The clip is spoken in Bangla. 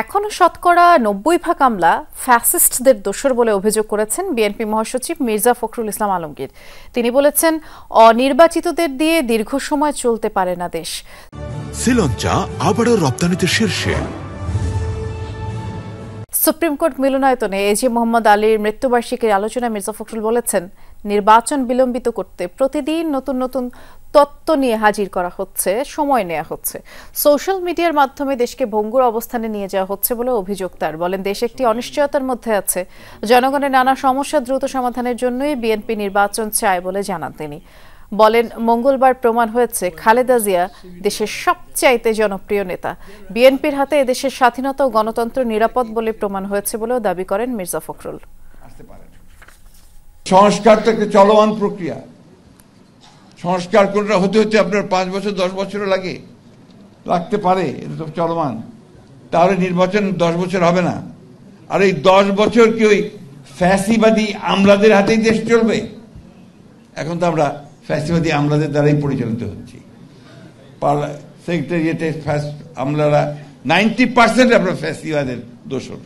এখনো শতকরা ৯০% আমলা ফ্যাসিস্টদের দোসর বলে অভিযোগ করেছেন বিএনপি মহাসচিব মির্জা ফখরুল ইসলাম আলমগীর। তিনি বলেছেন, অনির্বাচিতদের দিয়ে দীর্ঘ সময় চলতে পারে না দেশ। শ্রীলঙ্কা আবারও রপ্তানিতে শীর্ষে। সুপ্রিম কোর্ট মিলনায়তনে এজি মোহাম্মদ আলীর মৃত্যুবার্ষিকীর আলোচনায় মির্জা ফখরুল বলেছেন, নির্বাচন বিলম্বিত করতে প্রতিদিন নতুন নতুন তত্ত্ব নিয়ে হাজির করা হচ্ছে, সময় নেওয়া হচ্ছে। সোশ্যাল মিডিয়ার মাধ্যমে দেশকে ভঙ্গুর অবস্থানে নিয়ে যাওয়া হচ্ছে বলে অভিযোগ তার। বলেন, দেশ একটি অনিশ্চয়তার মধ্যে আছে। জনগণের নানা সমস্যা দ্রুত সমাধানের জন্যই বিএনপি নির্বাচন চায় বলে জানান তিনি। বলেন, মঙ্গলবার প্রমাণ হয়েছে খালেদা জিয়া দেশের সবচাইতে জনপ্রিয় নেতা। বিএনপির হাতে এদেশের স্বাধীনতা ও গণতন্ত্র নিরাপদ বলে প্রমাণ হয়েছে বলেও দাবি করেন মির্জা ফখরুল। সংস্কার তো একটা চলমান প্রক্রিয়া। সংস্কার করতে হতে হতে আপনার 5 বছর 10 বছরও লাগতে পারে, এটা তো চলমান। তাহলে নির্বাচন 10 বছর হবে না। আর এই 10 বছর কি ওই ফ্যাসিবাদী আমলাদের হাতেই দেশ চলবে? এখন তো আমরা ফ্যাসিবাদী আমলাদের দ্বারাই পরিচালিত হচ্ছি। সেক্রেটারিয়েটে আমলারা 90% আমরা ফ্যাসিবাদের দোষর।